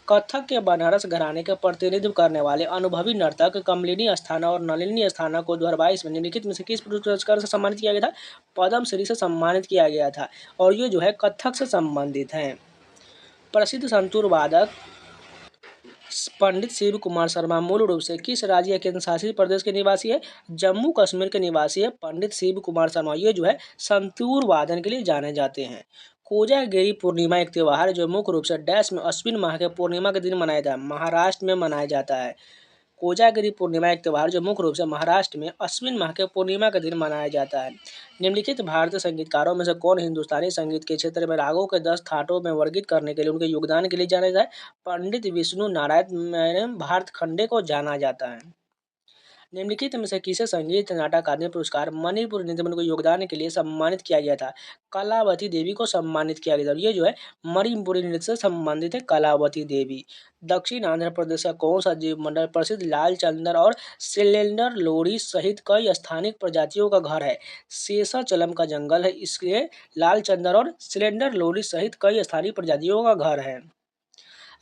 कथक के बनारस घराने का प्रतिनिधित्व करने वाले अनुभवी नर्तक कमलिनी अस्थाना और नलिनी अस्थाना को 2022 में निम्नलिखित में से किस पुरस्कार से सम्मानित किया गया था? पद्मश्री से सम्मानित किया गया था। और ये जो है कथक से संबंधित हैं। प्रसिद्ध संतूर वादक पंडित शिव कुमार शर्मा मूल रूप से किस राज्य या केंद्र शासित प्रदेश के निवासी है? जम्मू कश्मीर के निवासी है पंडित शिव कुमार शर्मा। ये जो है संतूर वादन के लिए जाने जाते हैं। कोजागिरी पूर्णिमा एक त्यौहार जो मुख्य रूप से डैश में अश्विन माह के पूर्णिमा के दिन मनाया जाता है? महाराष्ट्र में मनाया जाता है। कोजागिरी पूर्णिमा एक त्यौहार जो मुख्य रूप से महाराष्ट्र में अश्विन माह के पूर्णिमा के दिन मनाया जाता है। निम्नलिखित भारतीय संगीतकारों में से कौन हिंदुस्तानी संगीत के क्षेत्र में रागों के 10 थाटों में वर्गीकृत करने के लिए उनके योगदान के लिए जाना जाता है? पंडित विष्णु नारायण भारत खंडे को जाना जाता है। निम्नलिखित में से किसे संगीत नाटक अकादमी पुरस्कार मणिपुर नृत्य में उनके योगदान के लिए सम्मानित किया गया था? कलावती देवी को सम्मानित किया गया था। ये जो है मणिपुरी नृत्य से संबंधित है कलावती देवी। दक्षिण आंध्र प्रदेश का कौन सा जीव मंडल प्रसिद्ध लाल चंदर और सिलेंडर लोरी सहित कई स्थानिक प्रजातियों का घर है? शेषाचलम का जंगल है, इसलिए लाल चंदर और सिलेंडर लोरी सहित कई स्थानीय प्रजातियों का घर है।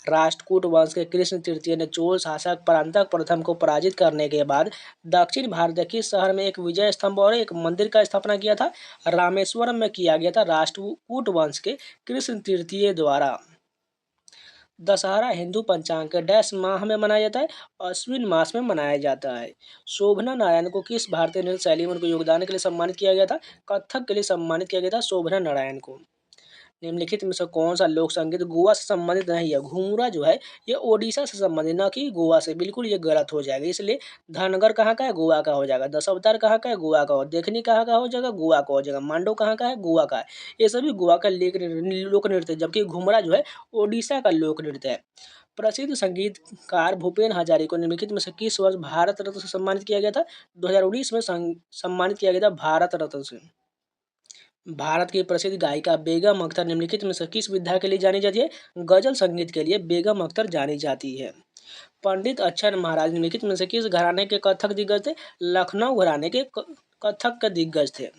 राष्ट्रकूट वंश के कृष्ण तृतीय ने चोल शासक परांतक प्रथम को पराजित करने के बाद दक्षिण भारत के किस शहर में एक विजय स्तंभ और एक मंदिर का स्थापना किया था? रामेश्वरम में किया गया था राष्ट्रकूट वंश के कृष्ण तृतीय द्वारा। दशहरा हिंदू पंचांग के डैश माह में मनाया जाता है? अश्विन मास में मनाया जाता है। शोभना नारायण को किस भारतीय नृत्य शैली में उनके योगदान के लिए सम्मानित किया गया था? कथक के लिए सम्मानित किया गया था शोभना नारायण को। निम्नलिखित में से कौन सा लोक संगीत गोवा से संबंधित नहीं है? घूमरा जो है ये ओडिशा से संबंधित, न कि गोवा से। बिल्कुल ये गलत हो जाएगा, इसलिए धनगर कहाँ का है? गोवा का हो जाएगा। दशावतार कहाँ का है? गोवा का। और देखनी कहाँ का हो जाएगा? गोवा का हो जाएगा। मांडो कहाँ का है? गोवा का है। ये सभी गोवा का लोक नृत्य है, जबकि घूमरा जो है ओडिशा का लोक नृत्य है। प्रसिद्ध संगीतकार भूपेन हजारिका को निम्नलिखित में से किस वर्ष भारत रत्न से सम्मानित किया गया था? 2019 में सम्मानित किया गया था भारत रत्न से। भारत की प्रसिद्ध गायिका बेगम अख्तर निम्नलिखित में से किस विधा के लिए जानी जाती है? गजल संगीत के लिए बेगम अख्तर जानी जाती है। पंडित अक्षर महाराज निम्नलिखित में से किस घराने के कथक दिग्गज थे? लखनऊ घराने के कथक के दिग्गज थे।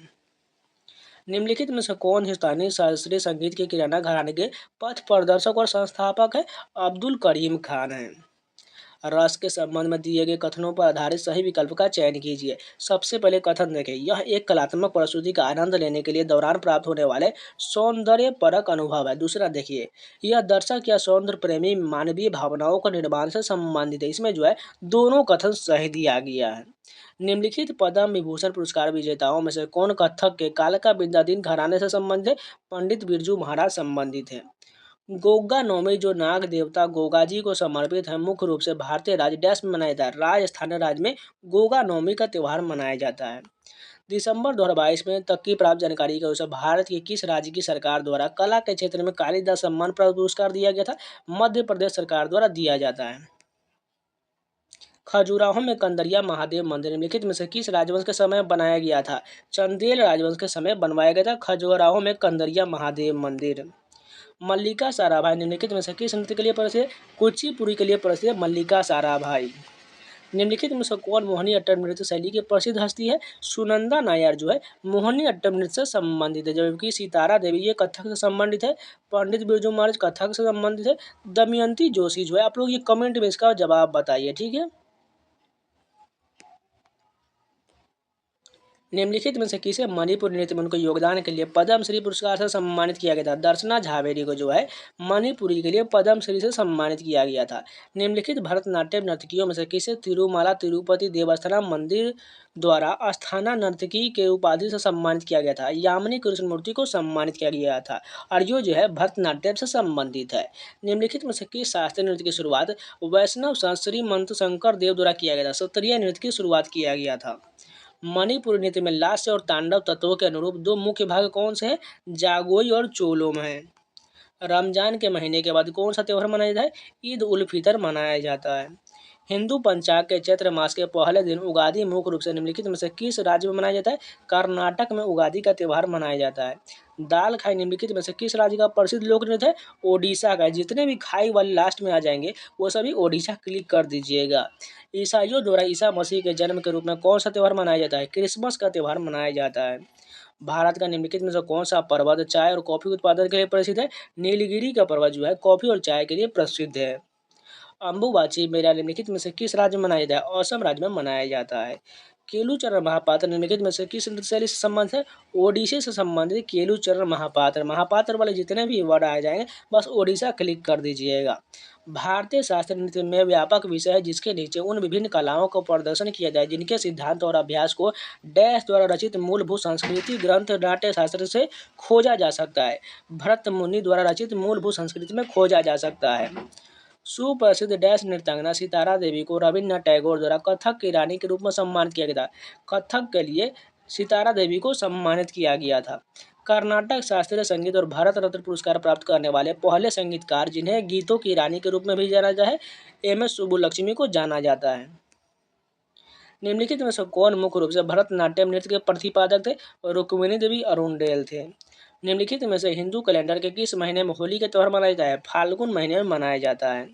निम्नलिखित में से कौन हिंदुस्तानी शास्त्रीय संगीत के किराना घराने के पथ प्रदर्शक और संस्थापक है? अब्दुल करीम खान है। रस के संबंध में दिए गए कथनों पर आधारित सही विकल्प का चयन कीजिए। सबसे पहले कथन देखें, यह एक कलात्मक प्रस्तुति का आनंद लेने के लिए दौरान प्राप्त होने वाले सौंदर्य परक अनुभव है। दूसरा देखिए, यह दर्शक या सौंदर्य प्रेमी मानवीय भावनाओं के निर्माण से संबंधित है। इसमें जो है दोनों कथन सही दिया गया है। निम्नलिखित पद्म विभूषण पुरस्कार विजेताओं में से कौन कथक के कालका विद्याधीन घराने से संबंधित है? पंडित बिरजू महाराज संबंधित है। गोगा नवमी जो नाग देवता गोगा जी को समर्पित है, मुख्य रूप से भारतीय राज्य डैश में मनाया जाता है। राजस्थान राज्य में गोगा नवमी का त्यौहार मनाया जाता है। दिसंबर 2022 में तक की प्राप्त जानकारी के अनुसार भारत के किस राज्य की सरकार द्वारा कला के क्षेत्र में कालिदास सम्मान पुरस्कार दिया गया था? मध्य प्रदेश सरकार द्वारा दिया जाता है। खजुराहो में कंदरिया महादेव मंदिर निम्नलिखित में से किस राजवंश के समय बनाया गया था? चंदेल राजवंश के समय बनवाया गया था खजुराहो में कंदरिया महादेव मंदिर। मल्लिका साराभाई निम्नलिखित में से किस नृत्य के लिए प्रसिद्ध है? कुचिपुड़ी के लिए प्रसिद्ध है मल्लिका साराभाई। निम्नलिखित में से कौन मोहिनी अट्टम नृत्य शैली की प्रसिद्ध हस्ती है? सुनंदा नायर जो है मोहिनी अट्टम नृत्य से संबंधित है, जबकि सितारा देवी ये कथक से संबंधित है। पंडित बिरजू महाराज कथक से संबंधित है। दमयंती जोशी जो है, आप लोग ये कमेंट में इसका जवाब बताइए, ठीक है। निम्नलिखित में से किसे मणिपुर नृत्य में उनके योगदान के लिए पद्मश्री पुरस्कार से सम्मानित किया गया था? दर्शना झावेरी को जो है मणिपुरी के लिए पद्मश्री से सम्मानित किया गया था। निम्नलिखित भरतनाट्यम नर्तकियों में से किसे तिरुमाला तिरुपति देवस्थानम मंदिर द्वारा अस्थाना नर्तकी के उपाधि से सम्मानित किया गया था? यामिनी कृष्णमूर्ति को सम्मानित किया गया था, और ये जो है भरतनाट्यम से संबंधित है। निम्नलिखित में से किस शास्त्रीय नृत्य की शुरुआत वैष्णव संत श्री मंत शंकर देव द्वारा किया गया था? सत्रिय नृत्य की शुरुआत किया गया था। मणिपुरी नृत्य में लास्य और तांडव तत्वों के अनुरूप दो मुख्य भाग कौन से हैं? जागोई और चोलोम है। रमजान के महीने के बाद कौन सा त्यौहार मनाया जाता है? ईद उल फितर मनाया जाता है। हिंदू पंचांग के चैत्र मास के पहले दिन उगादि मुख्य रूप से निम्नलिखित में से किस राज्य में मनाया जाता है? कर्नाटक में उगादि का त्यौहार मनाया जाता है। दाल खाई निम्नलिखित में से किस राज्य का प्रसिद्ध लोक नृत्य है? ओडिशा का। जितने भी खाई वाले लास्ट में आ जाएंगे वो सभी ओडिशा क्लिक कर दीजिएगा। ईसाइयों द्वारा ईसा मसीह के जन्म के रूप में कौन सा त्यौहार मनाया जाता है? क्रिसमस का त्यौहार मनाया जाता है। भारत का निम्नलिखित में से कौन सा पर्वत चाय और कॉफी उत्पादन के लिए प्रसिद्ध है? नीलगिरी का पर्वत जो है कॉफी और चाय के लिए प्रसिद्ध है। अंबुबाची मेला निम्नलिखित में से किस राज्य में मनाया जाता है? असम राज्य में मनाया जाता है। केलुचरण महापात्र निम्नलिखित में से किस नृत्य शैली से संबंधित है? ओडिशा से संबंधित केलुचरण महापात्र। महापात्र वाले जितने भी वर्ड आ जाएंगे बस ओडिशा क्लिक कर दीजिएगा। भारतीय शास्त्रीय नृत्य में व्यापक विषय है जिसके नीचे उन विभिन्न कलाओं को प्रदर्शन किया जाए जिनके सिद्धांत और अभ्यास को डैश द्वारा रचित मूलभूत संस्कृति ग्रंथ नाट्य शास्त्र से खोजा जा सकता है। भरत मुनि द्वारा रचित मूलभूत संस्कृति में खोजा जा सकता है। सुप्रसिद्ध डैश नृत्यांगना सितारा देवी को रविन्द्रनाथ टैगोर द्वारा कथक की रानी के रूप में सम्मानित किया गया था। कथक के लिए सितारा देवी को सम्मानित किया गया था। कर्नाटक शास्त्रीय संगीत और भारत रत्न पुरस्कार प्राप्त करने वाले पहले संगीतकार जिन्हें गीतों की रानी के रूप में भी जाना जाता है, एम.एस. सुब्बुलक्ष्मी को जाना जाता है। निम्नलिखित में से कौन मुख्य रूप से भरतनाट्यम नृत्य के प्रतिपादक थे? रुक्मिणी देवी अरुणडेल थे। निम्नलिखित में से हिंदू कैलेंडर के किस महीने में होली का त्यौहार मनाया जाता है? फाल्गुन महीने में मनाया जाता है।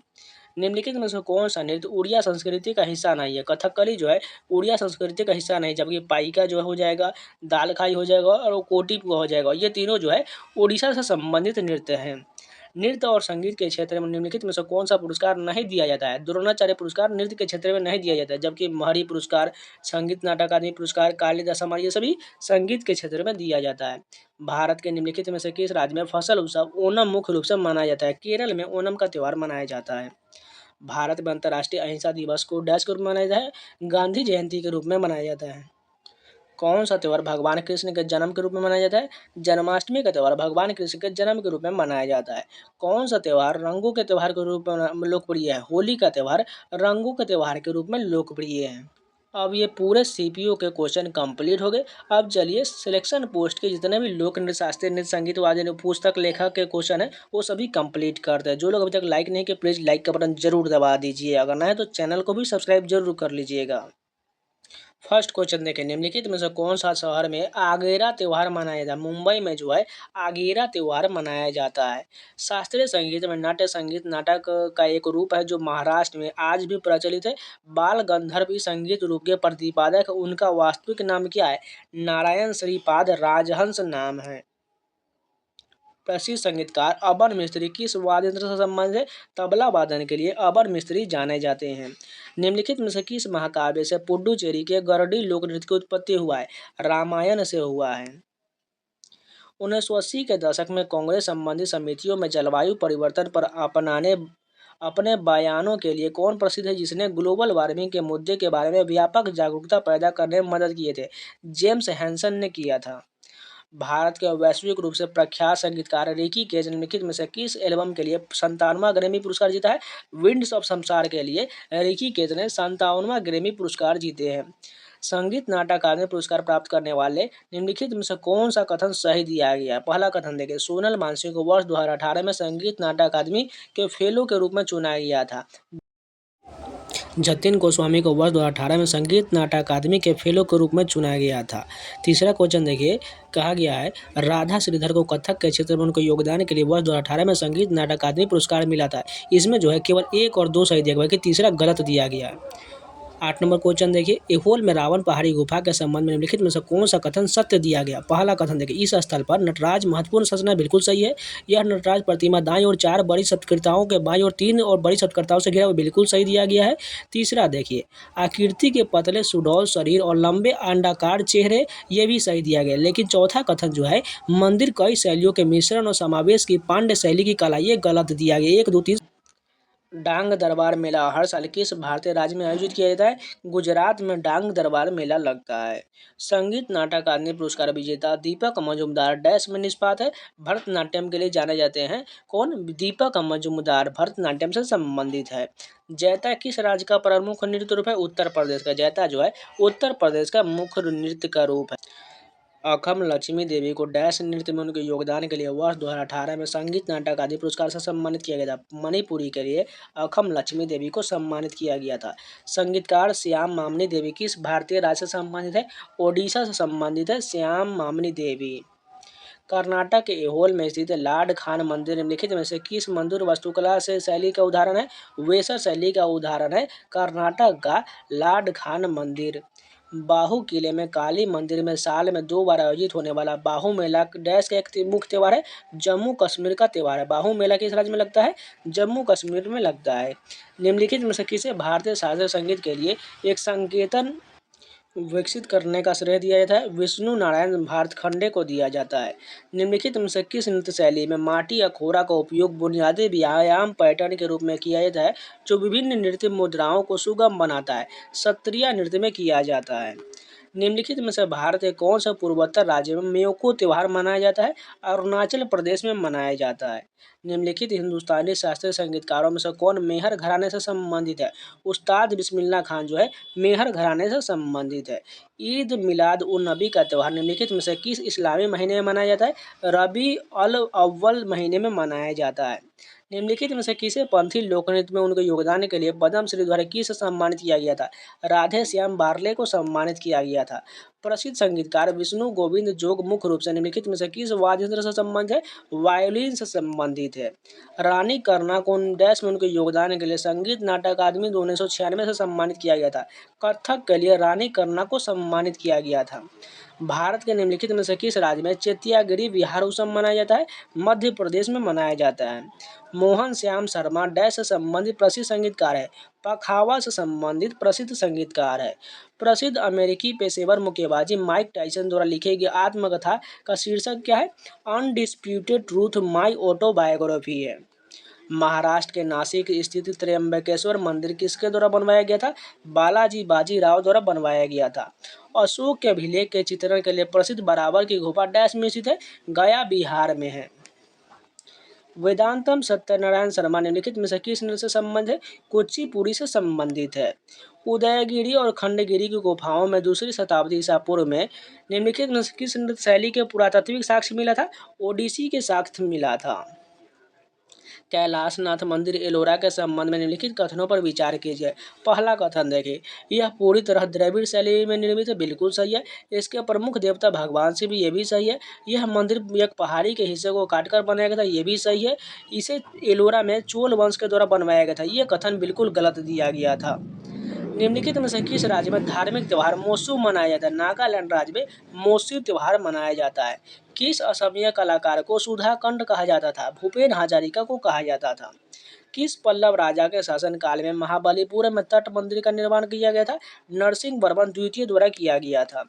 निम्नलिखित में से कौन सा नृत्य उड़िया संस्कृति का हिस्सा नहीं है? कथकली जो है उड़िया संस्कृति का हिस्सा नहीं, जबकि पाइका जो हो जाएगा, दाल खाई हो जाएगा और कोटी हो जाएगा। ये तीनों जो है उड़ीसा से संबंधित नृत्य हैं। नृत्य और संगीत के क्षेत्र में निम्नलिखित में से कौन सा पुरस्कार नहीं दिया जाता है? द्रोणाचार्य पुरस्कार नृत्य के क्षेत्र में नहीं दिया जाता है, जबकि महरी पुरस्कार, संगीत नाटक अकादमी पुरस्कार, कालिदास सम्मान ये सभी संगीत के क्षेत्र में दिया जाता है। भारत के निम्नलिखित में से किस राज्य में फसल उत्सव ओणम मुख्य रूप से मनाया जाता है? केरल में ओणम का त्यौहार मनाया जाता है। भारत में अंतर्राष्ट्रीय अहिंसा दिवस को डैश के रूप में मनाया जाता है? गांधी जयंती के रूप में मनाया जाता है। कौन सा त्यौहार भगवान कृष्ण के जन्म के रूप में मनाया जाता है? जन्माष्टमी का त्यौहार भगवान कृष्ण के जन्म के रूप में मनाया जाता है। कौन सा त्यौहार रंगों के त्यौहार के रूप में लोकप्रिय है? होली का त्यौहार रंगों के त्यौहार के रूप में लोकप्रिय है। अब ये पूरे सीपीयू के क्वेश्चन कंप्लीट हो गए। अब चलिए सिलेक्शन पोस्ट के जितने भी लोक नृत्य, शास्त्रीय नृत्य, संगीत वाद्य पुस्तक लेखक के क्वेश्चन है वो सभी कंप्लीट करते हैं। जो लोग अभी तक लाइक नहीं किए प्लीज लाइक का बटन जरूर दबा दीजिए। अगर नए तो चैनल को भी सब्सक्राइब जरूर कर लीजिएगा। फर्स्ट क्वेश्चन देखें, निम्नलिखित में से कौन सा शहर में आगेरा त्यौहार मनाया जाता है? मुंबई में जो है आगेरा त्यौहार मनाया जाता है। शास्त्रीय संगीत में नाट्य संगीत नाटक का एक रूप है जो महाराष्ट्र में आज भी प्रचलित है। बाल गंधर्व इस संगीत रूप के प्रतिपादक, उनका वास्तविक नाम क्या है? नारायण श्रीपाद राजहंस नाम है। प्रसिद्ध संगीतकार अमर मिस्त्री किस वाद्य यंत्र से संबंधित है? तबला वादन के लिए अमर मिस्त्री जाने जाते हैं। निम्नलिखित में से किस महाकाव्य से पुडुचेरी के गरडी लोक नृत्य की उत्पत्ति हुआ है? रामायण से हुआ है। 1980 के दशक में कांग्रेस संबंधी समितियों में जलवायु परिवर्तन पर अपने बयानों के लिए कौन प्रसिद्ध है जिसने ग्लोबल वार्मिंग के मुद्दे के बारे में व्यापक जागरूकता पैदा करने में मदद किए थे? जेम्स हैंसन ने किया था। भारत के वैश्विक रूप से प्रख्यात संगीतकार रिकी केज निम्नलिखित में से किस एल्बम के लिए 57वां ग्रैमी पुरस्कार जीता है? विंड्स ऑफ संसार के लिए रिकी केज ने 57वां ग्रैमी पुरस्कार जीते हैं। संगीत नाटक अकादमी पुरस्कार प्राप्त करने वाले निम्नलिखित में से कौन सा कथन सही दिया गया? पहला कथन देखिए, सोनल मानसिंह को वर्ष 2018 में संगीत नाटक अकादमी के फेलो के रूप में चुना गया था। जतिन गोस्वामी को वर्ष 2018 में संगीत नाटक अकादमी के फेलो के रूप में चुना गया था। तीसरा क्वेश्चन देखिए, कहा गया है राधा श्रीधर को कथक के क्षेत्र में उनके योगदान के लिए वर्ष 2018 में संगीत नाटक अकादमी पुरस्कार मिला था। इसमें जो है केवल 1 और 2 सही दिया गया, कि तीसरा गलत दिया गया है। 8 नंबर क्वेश्चन देखिए, एहोल में रावण पहाड़ी गुफा के संबंध में निम्नलिखित में से कौन सा कथन सत्य दिया गया? पहला कथन देखिए, इस स्थल पर नटराज महत्वपूर्ण संरचना बिल्कुल सही है। यह नटराज प्रतिमा दाईं ओर 4 बड़ी सत्कृताओं के बाईं ओर 3 और बड़ी सत्कृताओं से घिरा हुआ बिल्कुल सही दिया गया है। तीसरा देखिए, आकृति के पतले सुडौल शरीर और लंबे अंडाकार चेहरे, ये भी सही दिया गया। लेकिन चौथा कथन जो है मंदिर कई शैलियों के मिश्रण और समावेश की पांड्य शैली की कला, ये गलत दिया गया। 1, 2, 3। डांग दरबार मेला हर साल किस भारतीय राज्य में आयोजित किया जाता है? गुजरात में डांग दरबार मेला लगता है। संगीत नाटक अकादमी पुरस्कार विजेता दीपक मजुमदार डैश में निष्पात है? भरतनाट्यम के लिए जाने जाते हैं। कौन? दीपक मजुमदार भरतनाट्यम से संबंधित है। जैता किस राज्य का प्रमुख नृत्य रूप है? उत्तर प्रदेश का। जैता जो है उत्तर प्रदेश का मुख्य नृत्य का रूप है। अखम लक्ष्मी देवी को डैश नृत्य में उनके योगदान के लिए वर्ष 2018 में संगीत नाटक आदि पुरस्कार से सम्मानित किया गया था। मणिपुरी के लिए अखम लक्ष्मी देवी को सम्मानित किया गया था। संगीतकार श्याम मामनी देवी किस भारतीय राज्य से संबंधित है? ओडिशा से संबंधित है श्याम मामनी देवी। कर्नाटक के एहोल में स्थित लाड खान मंदिर निम्नलिखित में से किस मंदिर वास्तुकला से शैली का उदाहरण है? वेसर शैली का उदाहरण है कर्नाटक का लाड खान मंदिर। बाहू किले में काली मंदिर में साल में 2 बार आयोजित होने वाला बाहू मेला डैश का एक मुख्य त्यौहार है? जम्मू कश्मीर का त्यौहार है। बाहू मेला किस राज्य में लगता है? जम्मू कश्मीर में लगता है। निम्नलिखित में से किसे भारतीय शास्त्रीय संगीत के लिए एक संकेतन विकसित करने का श्रेय दिया जाता है? विष्णु नारायण भारतखंडे को दिया जाता है। निम्नलिखित में से किस नृत्य शैली में माटी या खोरा का उपयोग बुनियादी व्यायाम पैटर्न के रूप में किया जाता है जो विभिन्न नृत्य मुद्राओं को सुगम बनाता है? सत्रिया नृत्य में किया जाता है। निम्नलिखित में से भारत के कौन सा पूर्वोत्तर राज्य में मेयोको त्यौहार मनाया जाता है? अरुणाचल प्रदेश में मनाया जाता है। निम्नलिखित हिंदुस्तानी शास्त्रीय संगीतकारों में से कौन मेहर घराने से संबंधित है? उस्ताद बिस्मिल्लाह खान जो है मेहर घराने से संबंधित है। ईद मिलाद उन नबी का त्यौहार निम्नलिखित में से किस इस्लामी महीने में मनाया जाता है? रबी अल अव्वल महीने में मनाया जाता है। निम्नलिखित में से किसे पंथी लोकनृत्य में उनके योगदान के लिए पद्मश्री द्वारा किस सम्मानित किया गया था? राधे श्याम बार्ले को सम्मानित किया गया था। प्रसिद्ध संगीतकार विष्णु गोविंद जोग मुख्य रूप से निम्नलिखित में से किस वाद्य यंत्र से संबंधित है? वायोलिन से संबंधित है। रानी करना को डैश में उनके योगदान के लिए संगीत नाटक अकादमी 1996 से सम्मानित किया गया था। कथक के लिए रानी करना को सम्मानित किया गया था। भारत के निम्नलिखित में से किस राज्य में चेतियागिरी विहार उत्सव मनाया जाता है? मध्य प्रदेश में मनाया जाता है। मोहन श्याम शर्मा डैश से संबंधित प्रसिद्ध संगीतकार है? पखावा से संबंधित प्रसिद्ध संगीतकार है। प्रसिद्ध अमेरिकी पेशेवर मुक्केबाजी माइक टाइसन द्वारा लिखी गई आत्मकथा का शीर्षक क्या है? अनडिस्प्यूटेड ट्रूथ माई ऑटोबायोग्राफी है। महाराष्ट्र के नासिक स्थित त्र्यंबकेश्वर मंदिर किसके द्वारा बनवाया गया था? बालाजी बाजीराव द्वारा बनवाया गया था। अशोक के अभिलेख के चित्रण के लिए प्रसिद्ध बराबर की गुफा डैश में स्थित है? गया बिहार में है। वेदांतम सत्यनारायण शर्मा निम्नलिखित में से किस नृत्य से संबंध है? कुचिपुड़ी से संबंधित है। उदयगिरी और खंडगिरी की गुफाओं में 2री शताब्दी ईसा पूर्व में निम्नलिखित में से किस नृत्य शैली के पुरातात्विक साक्ष्य मिला था? ओडिसी के साक्ष्य मिला था। कैलाशनाथ मंदिर एलोरा के संबंध में निम्नलिखित कथनों पर विचार कीजिए। पहला कथन देखिए, यह पूरी तरह द्रविड़ शैली में निर्मित है, बिल्कुल सही है। इसके प्रमुख देवता भगवान शिव, ये भी सही है। यह मंदिर एक पहाड़ी के हिस्से को काटकर बनाया गया था, ये भी सही है। इसे एलोरा में चोल वंश के द्वारा बनवाया गया था, ये कथन बिल्कुल गलत दिया गया था। निम्नलिखित में से किस राज्य में धार्मिक त्यौहार मोसू मनाया जाता है? नागालैंड राज्य में मोसू त्यौहार मनाया जाता है। किस असमिया कलाकार को सुधाकंड कहा जाता था? भूपेन हजारिका को कहा जाता था। किस पल्लव राजा के शासनकाल में महाबलीपुरम में तट मंदिर का निर्माण किया गया था? नरसिंह वर्मन द्वितीय द्वारा किया गया था।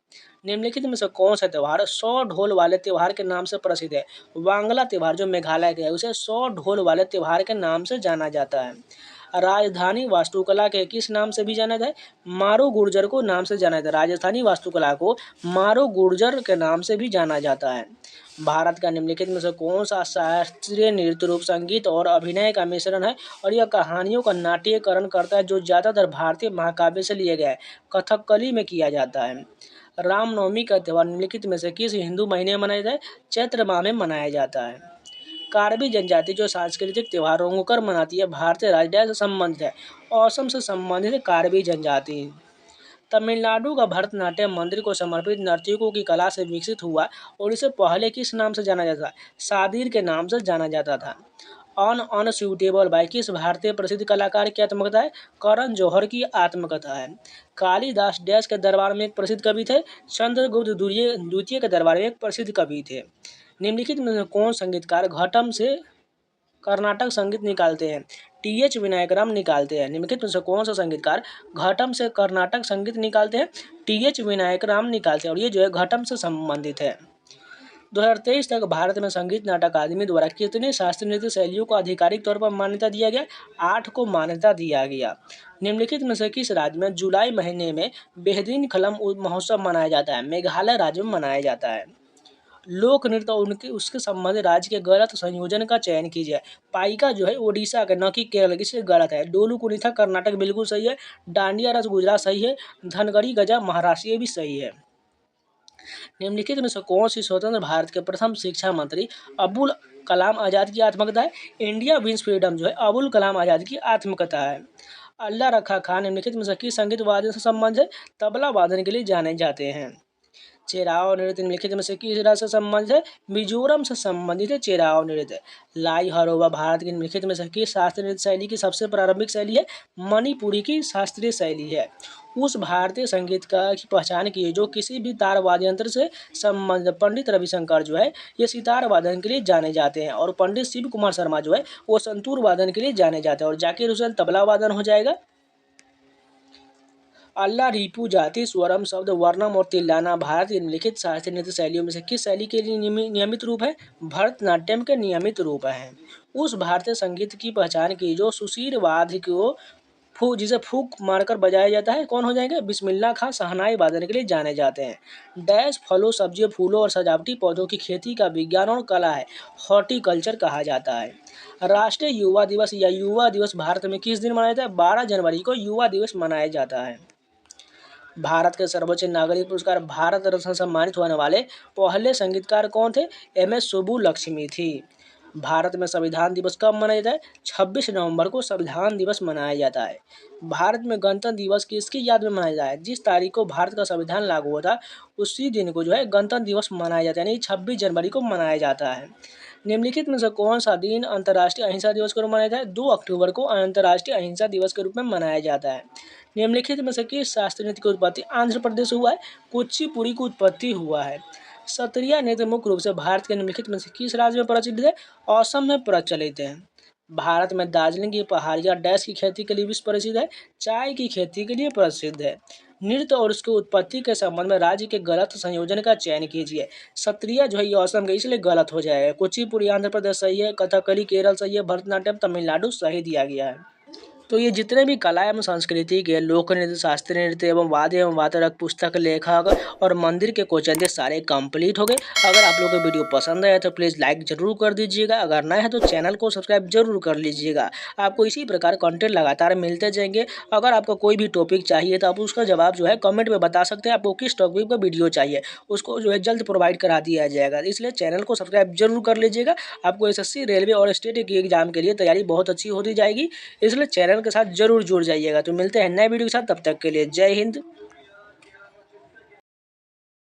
निम्नलिखित में से कौन सा त्यौहार 100 ढोल वाले त्यौहार के नाम से प्रसिद्ध है? वांगला त्यौहार जो मेघालय का है, उसे 100 ढोल वाले त्यौहार के नाम से जाना जाता है। राजधानी वास्तुकला के किस नाम से भी जाना जाता है? मारो गुर्जर को नाम से जाना जाता है। राजस्थानी वास्तुकला को मारो गुर्जर के नाम से भी जाना जाता है। भारत का निम्नलिखित में से कौन सा शास्त्रीय नृत्य रूप संगीत और अभिनय का मिश्रण है और यह कहानियों का नाट्यकरण करता है, जो ज़्यादातर भारतीय महाकाव्य से लिए गए कथकली में किया जाता है। रामनवमी का त्यौहार निम्नलिखित में से किस हिंदू महीने में मनाया जाता है? चैत्र माह में मनाया जाता है। कार्बी जनजाति जो सांस्कृतिक त्योहारों को कर मनाती है, भारतीय राज्य से संबंधित है? असम से संबंधित है कार्बी जनजाति। तमिलनाडु का भरतनाट्यम मंदिर को समर्पित नर्तकियों की कला से विकसित हुआ और इसे पहले किस नाम से जाना जाता था? सादिर के नाम से जाना जाता था। अनसुटेबल बाय किस भारतीय प्रसिद्ध कलाकार की आत्मकथा है? करण जौहर की आत्मकथा है। कालिदास डैश के दरबार में एक प्रसिद्ध कवि थे? चंद्रगुप्त द्वितीय के दरबार में एक प्रसिद्ध कवि थे। निम्नलिखित में से कौन संगीतकार घटम से कर्नाटक संगीत निकालते हैं? टी.एच. विनायकराम निकालते हैं। निम्नलिखित में से कौन सा संगीतकार घटम से कर्नाटक संगीत निकालते हैं? टी.एच. विनायकराम निकालते हैं और ये जो है घटम से संबंधित है। 2023 तक भारत में संगीत नाटक अकादमी द्वारा कितने शास्त्रीय नृत्य शैलियों को आधिकारिक तौर पर मान्यता दिया गया? 8 को मान्यता दिया गया। निम्नलिखित में से किस राज्य में जुलाई महीने में बेहदीन खलम महोत्सव मनाया जाता है? मेघालय राज्य में मनाया जाता है। लोक नृत्य और उनके उसके संबंधित राज्य के गलत संयोजन का चयन कीजिए। पाइका जो है ओडिशा का, न कि केरल, इससे गलत है। डोलू कुनीथा कर्नाटक बिल्कुल सही है। डांडिया रस गुजरात सही है। धनगढ़ी गजा महाराष्ट्र, ये भी सही है। निम्नलिखित में से कौन सी स्वतंत्र भारत के प्रथम शिक्षा मंत्री अबुल कलाम आज़ाद की आत्मकथा है? इंडिया विंस फ्रीडम जो है अबुल कलाम आज़ाद की आत्मकथा है। अल्लाह रखा खान निम्नलिखित में से किस संगीत वाद्य से संबंध है? तबला वादन के लिए जाने जाते हैं। चेराव नृत्य निम्नलिखित में से किस राज्य से संबंधित है? मिजोरम से संबंधित है चेराव नृत्य। लाई हरोबा भारत की निम्नलिखित में से किस शास्त्रीय नृत्य शैली की सबसे प्रारंभिक शैली है? मणिपुरी की शास्त्रीय शैली है। उस भारतीय संगीत की पहचान की है जो किसी भी तार वाद्य यंत्र से संबंधित। पंडित रविशंकर जो है ये सितार वादन के लिए जाने जाते हैं और पंडित शिव कुमार शर्मा जो है वो संतूर वादन के लिए जाने जाते हैं और जाकिर हुसैन तबला वादन हो जाएगा। अल्लाह रिपू जाति स्वरम शब्द वर्णम और तिल्लाना भारत की निम्नलिखित शास्त्रीय नृत्य शैलियों में से किस शैली के लिए नियमित रूप है? भरतनाट्यम के नियमित रूप हैं। उस भारतीय संगीत की पहचान की जो सुशील वाद्य को जिसे फूंक मारकर बजाया जाता है, कौन हो जाएंगे? बिस्मिल्लाह खां शहनाई वादन के लिए जाने जाते हैं। डैश फलों सब्जियों फूलों और सजावटी पौधों की खेती का विज्ञान और कला है? हॉर्टिकल्चर कहा जाता है। राष्ट्रीय युवा दिवस या युवा दिवस भारत में किस दिन मनाया जाता है? 12 जनवरी को युवा दिवस मनाया जाता है। भारत के सर्वोच्च नागरिक पुरस्कार भारत रत्न से सम्मानित होने वाले पहले संगीतकार कौन थे? एम.एस. सुब्बुलक्ष्मी थी। भारत में संविधान दिवस कब मनाया जाता है? 26 नवंबर को संविधान दिवस मनाया जाता है। भारत में गणतंत्र दिवस किसकी याद में मनाया जाता है? जिस तारीख को भारत का संविधान लागू हुआ था उसी दिन को जो है गणतंत्र दिवस मनाया जाता है, यानी 26 जनवरी को मनाया जाता है। निम्नलिखित में से कौन सा दिन अंतर्राष्ट्रीय अहिंसा दिवस के रूप में मनाया जाता है? 2 अक्टूबर को अंतर्राष्ट्रीय अहिंसा दिवस के रूप में मनाया जाता है। निम्नलिखित में से किस शास्त्रीय नृत्य की उत्पत्ति आंध्र प्रदेश हुआ है? कुचिपुड़ी की उत्पत्ति हुआ है। सत्रिया नृत्य मुख्य रूप से भारत के निम्नलिखित में से किस राज्य में प्रचलित है? असम में प्रचलित है। भारत में दार्जिलिंग की पहाड़ियाँ डैश की खेती के लिए विश्व प्रसिद्ध है? चाय की खेती के लिए प्रसिद्ध है। नृत्य और उसकी उत्पत्ति के संबंध में राज्य के गलत संयोजन का चयन कीजिए। सत्रिया जो है ये असम का, इसलिए गलत हो जाएगा। कुचिपुड़ी आंध्र प्रदेश सही है, कथकली केरल सही है, भरतनाट्यम तमिलनाडु सही दिया गया है। तो ये जितने भी कला एवं संस्कृति के लोक नृत्य, शास्त्रीय नृत्य एवं वाद्य एवं वादक, पुस्तक लेखक और मंदिर के क्वेश्चन थे सारे कंप्लीट हो गए। अगर आप लोगों को वीडियो पसंद आया तो प्लीज़ लाइक जरूर कर दीजिएगा। अगर नया है तो चैनल को सब्सक्राइब जरूर कर लीजिएगा। आपको इसी प्रकार कंटेंट लगातार मिलते जाएंगे। अगर आपको कोई भी टॉपिक चाहिए तो आप उसका जवाब जो है कमेंट में बता सकते हैं। आपको किस टॉपिक पर वीडियो चाहिए उसको जो है जल्द प्रोवाइड करा दिया जाएगा। इसलिए चैनल को सब्सक्राइब जरूर कर लीजिएगा। आपको एसएससी, रेलवे और स्टेट के एग्जाम के लिए तैयारी बहुत अच्छी होती जाएगी, इसलिए चैनल के साथ जरूर जुड़ जाइएगा। तो मिलते हैं नए वीडियो के साथ, तब तक के लिए जय हिंद।